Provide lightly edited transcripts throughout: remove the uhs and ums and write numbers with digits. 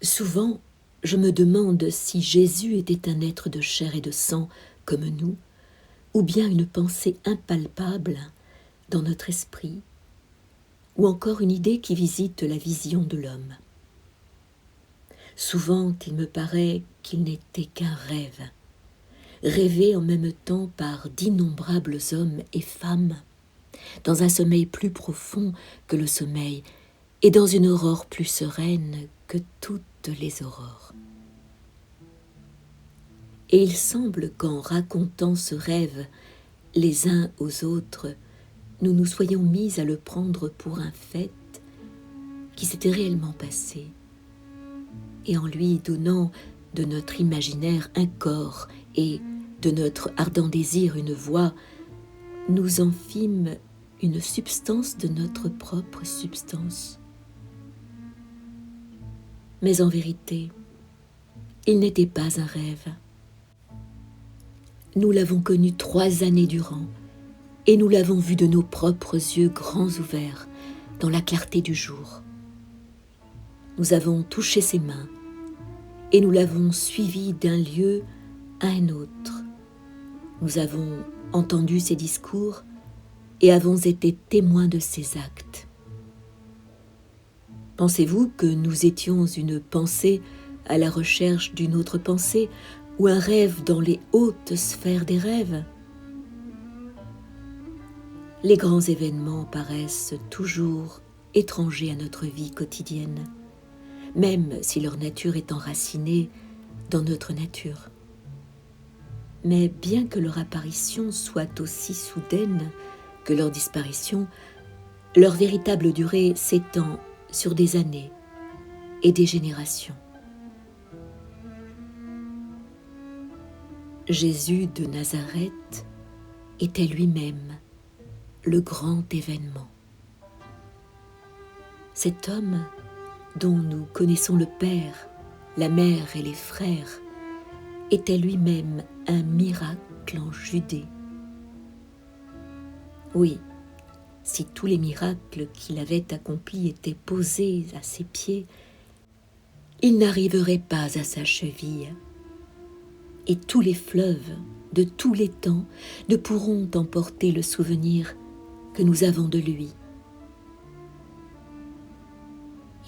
Souvent, je me demande si Jésus était un être de chair et de sang comme nous, ou bien une pensée impalpable dans notre esprit, ou encore une idée qui visite la vision de l'homme. Souvent, il me paraît qu'il n'était qu'un rêve, rêvé en même temps par d'innombrables hommes et femmes, dans un sommeil plus profond que le sommeil, et dans une aurore plus sereine que toutes les aurores. Et il semble qu'en racontant ce rêve les uns aux autres, nous nous soyons mis à le prendre pour un fait qui s'était réellement passé, et en lui donnant de notre imaginaire un corps et de notre ardent désir une voix, nous en fîmes une substance de notre propre substance. Mais en vérité, il n'était pas un rêve. Nous l'avons connu 3 années durant, et nous l'avons vu de nos propres yeux grands ouverts dans la clarté du jour. Nous avons touché ses mains, et nous l'avons suivi d'un lieu à un autre. Nous avons entendu ses discours et avons été témoins de ses actes. Pensez-vous que nous étions une pensée à la recherche d'une autre pensée, ou un rêve dans les hautes sphères des rêves? Les grands événements paraissent toujours étrangers à notre vie quotidienne, même si leur nature est enracinée dans notre nature. Mais bien que leur apparition soit aussi soudaine que leur disparition, leur véritable durée s'étend sur des années et des générations. Jésus de Nazareth était lui-même le grand événement. Cet homme dont nous connaissons le Père, la Mère et les frères était lui-même un miracle en Judée. Oui, si tous les miracles qu'il avait accomplis étaient posés à ses pieds, il n'arriverait pas à sa cheville. Et tous les fleuves de tous les temps ne pourront emporter le souvenir que nous avons de lui.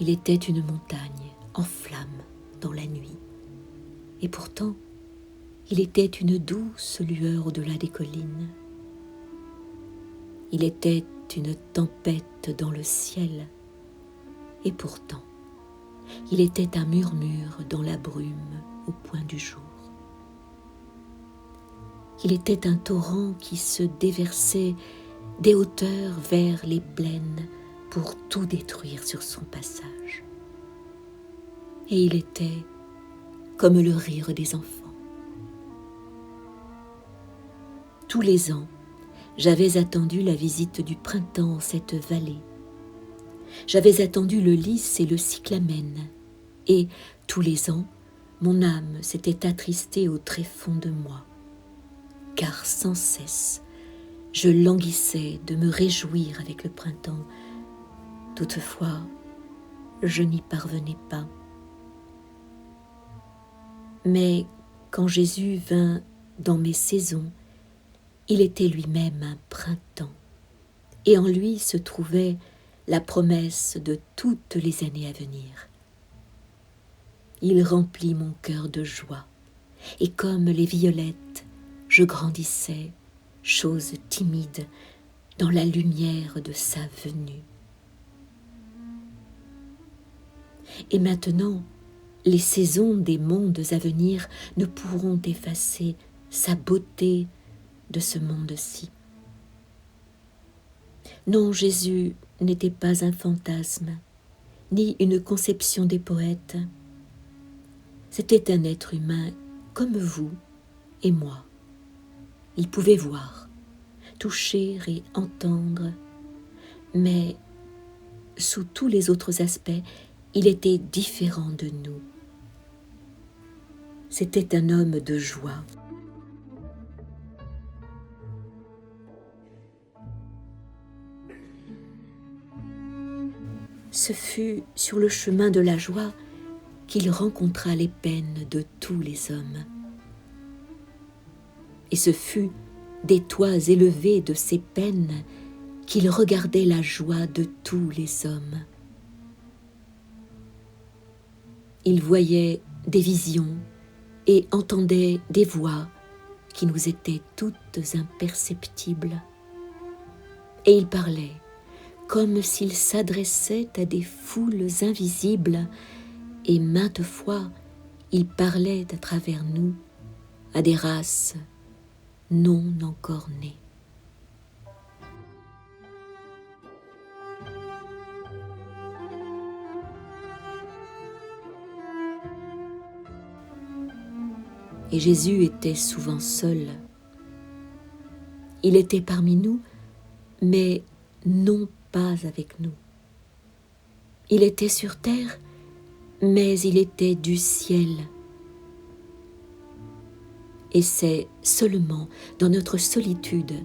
Il était une montagne en flammes dans la nuit, et pourtant il était une douce lueur au-delà des collines. Il était une tempête dans le ciel, et pourtant il était un murmure dans la brume au point du jour. Il était un torrent qui se déversait des hauteurs vers les plaines pour tout détruire sur son passage. Et il était comme le rire des enfants. Tous les ans, j'avais attendu la visite du printemps en cette vallée. J'avais attendu le lys et le cyclamen, et tous les ans, mon âme s'était attristée au tréfonds de moi, car sans cesse, je languissais de me réjouir avec le printemps. Toutefois, je n'y parvenais pas. Mais quand Jésus vint dans mes saisons, il était lui-même un printemps, et en lui se trouvait la promesse de toutes les années à venir. Il remplit mon cœur de joie, et comme les violettes, je grandissais, chose timide, dans la lumière de sa venue. Et maintenant, les saisons des mondes à venir ne pourront effacer sa beauté de ce monde-ci. Non, Jésus n'était pas un fantasme, ni une conception des poètes. C'était un être humain comme vous et moi. Il pouvait voir, toucher et entendre, mais sous tous les autres aspects, il était différent de nous. C'était un homme de joie. Ce fut sur le chemin de la joie qu'il rencontra les peines de tous les hommes. Et ce fut des toits élevés de ces peines qu'il regardait la joie de tous les hommes. Il voyait des visions et entendait des voix qui nous étaient toutes imperceptibles. Et il parlait comme s'il s'adressait à des foules invisibles, et maintes fois il parlait à travers nous à des races non encore nées. Et Jésus était souvent seul. Il était parmi nous, mais non pas avec nous. Il était sur terre, mais il était du ciel. Et c'est seulement dans notre solitude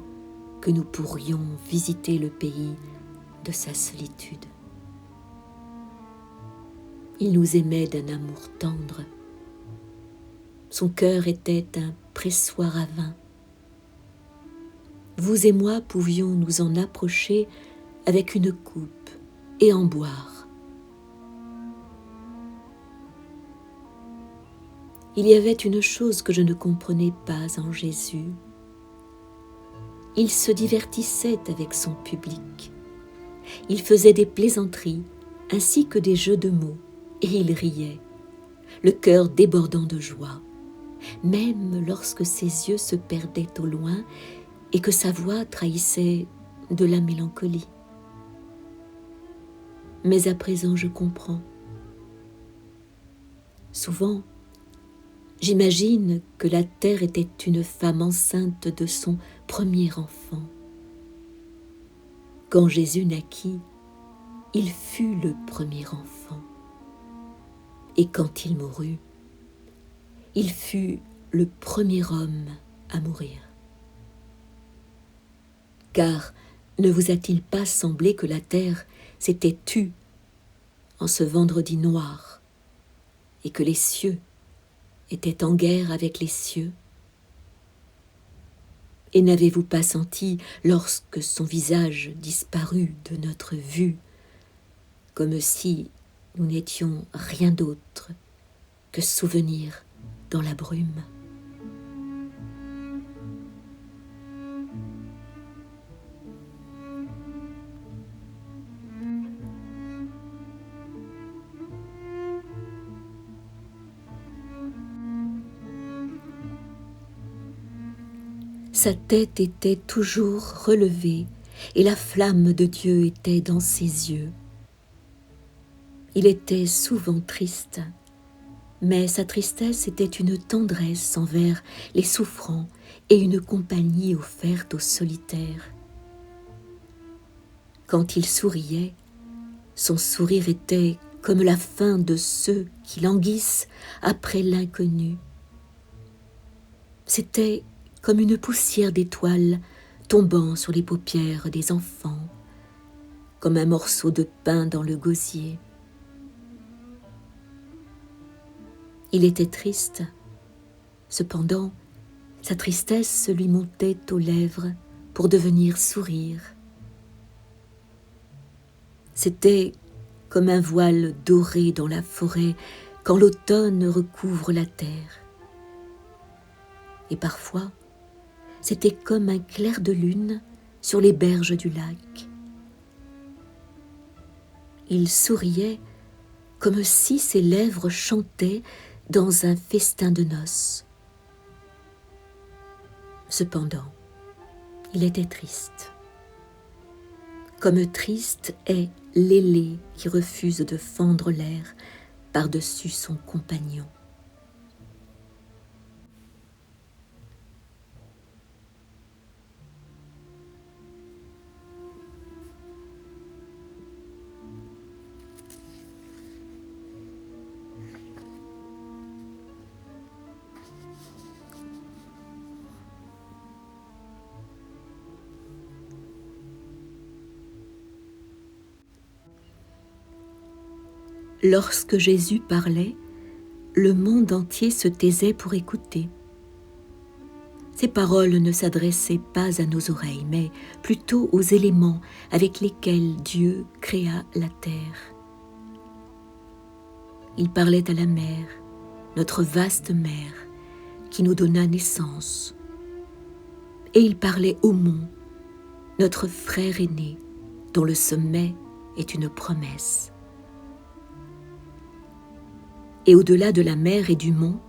que nous pourrions visiter le pays de sa solitude. Il nous aimait d'un amour tendre. Son cœur était un pressoir à vin. Vous et moi pouvions nous en approcher avec une coupe et en boire. Il y avait une chose que je ne comprenais pas en Jésus. Il se divertissait avec son public. Il faisait des plaisanteries ainsi que des jeux de mots, et il riait, le cœur débordant de joie, même lorsque ses yeux se perdaient au loin et que sa voix trahissait de la mélancolie. Mais à présent je comprends. Souvent, j'imagine que la terre était une femme enceinte de son premier enfant. Quand Jésus naquit, il fut le premier enfant. Et quand il mourut, il fut le premier homme à mourir. Car ne vous a-t-il pas semblé que la terre s'était tue en ce vendredi noir et que les cieux étaient en guerre avec les cieux? Et n'avez-vous pas senti, lorsque son visage disparut de notre vue, comme si nous n'étions rien d'autre que souvenirs dans la brume? Sa tête était toujours relevée et la flamme de Dieu était dans ses yeux. Il était souvent triste, mais sa tristesse était une tendresse envers les souffrants et une compagnie offerte aux solitaires. Quand il souriait, son sourire était comme la faim de ceux qui languissent après l'inconnu. C'était comme une poussière d'étoiles tombant sur les paupières des enfants, comme un morceau de pain dans le gosier. Il était triste, cependant sa tristesse lui montait aux lèvres pour devenir sourire. C'était comme un voile doré dans la forêt quand l'automne recouvre la terre. Et parfois, c'était comme un clair de lune sur les berges du lac. Il souriait comme si ses lèvres chantaient dans un festin de noces. Cependant, il était triste. Comme triste est l'ailé qui refuse de fendre l'air par-dessus son compagnon. Lorsque Jésus parlait, le monde entier se taisait pour écouter. Ces paroles ne s'adressaient pas à nos oreilles, mais plutôt aux éléments avec lesquels Dieu créa la terre. Il parlait à la mer, notre vaste mer, qui nous donna naissance. Et il parlait au mont, notre frère aîné, dont le sommet est une promesse. Et au-delà de la mer et du mont,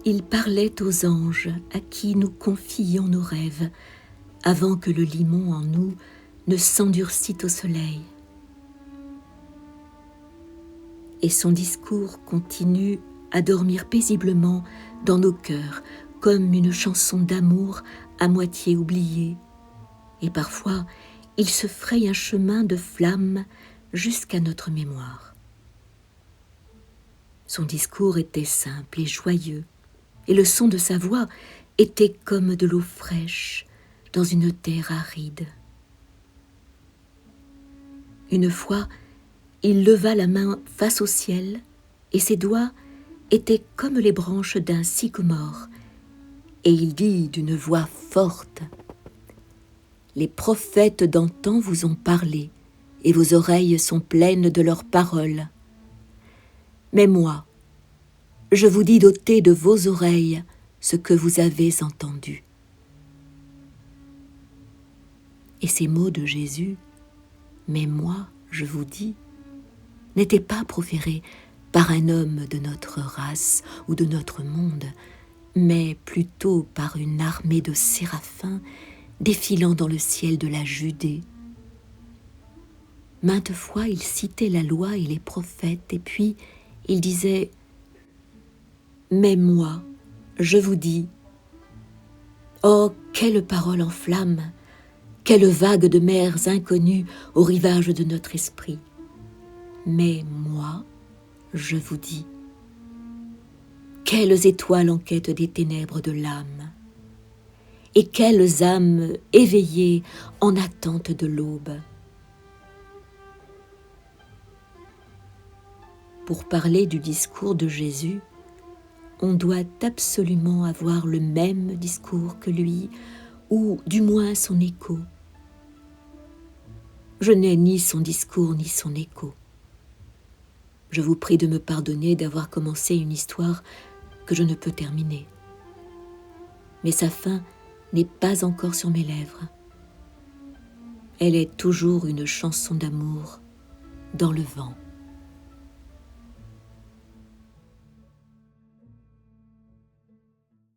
il parlait aux anges à qui nous confions nos rêves, avant que le limon en nous ne s'endurcît au soleil. Et son discours continue à dormir paisiblement dans nos cœurs, comme une chanson d'amour à moitié oubliée. Et parfois, il se fraye un chemin de flamme jusqu'à notre mémoire. Son discours était simple et joyeux, et le son de sa voix était comme de l'eau fraîche dans une terre aride. Une fois, il leva la main face au ciel, et ses doigts étaient comme les branches d'un sycomore, et il dit d'une voix forte : « Les prophètes d'antan vous ont parlé, et vos oreilles sont pleines de leurs paroles. Mais moi, je vous dis d'ôter de vos oreilles ce que vous avez entendu. » Et ces mots de Jésus, « Mais moi, je vous dis », n'étaient pas proférés par un homme de notre race ou de notre monde, mais plutôt par une armée de séraphins défilant dans le ciel de la Judée. Maintes fois, il citait la loi et les prophètes, et puis il disait « Mais moi, je vous dis ». Oh, quelle parole en flammes, quelle vague de mers inconnues au rivage de notre esprit. Mais moi, je vous dis. Quelles étoiles en quête des ténèbres de l'âme, et quelles âmes éveillées en attente de l'aube. Pour parler du discours de Jésus, on doit absolument avoir le même discours que lui, ou du moins son écho. Je n'ai ni son discours ni son écho. Je vous prie de me pardonner d'avoir commencé une histoire que je ne peux terminer. Mais sa fin n'est pas encore sur mes lèvres. Elle est toujours une chanson d'amour dans le vent.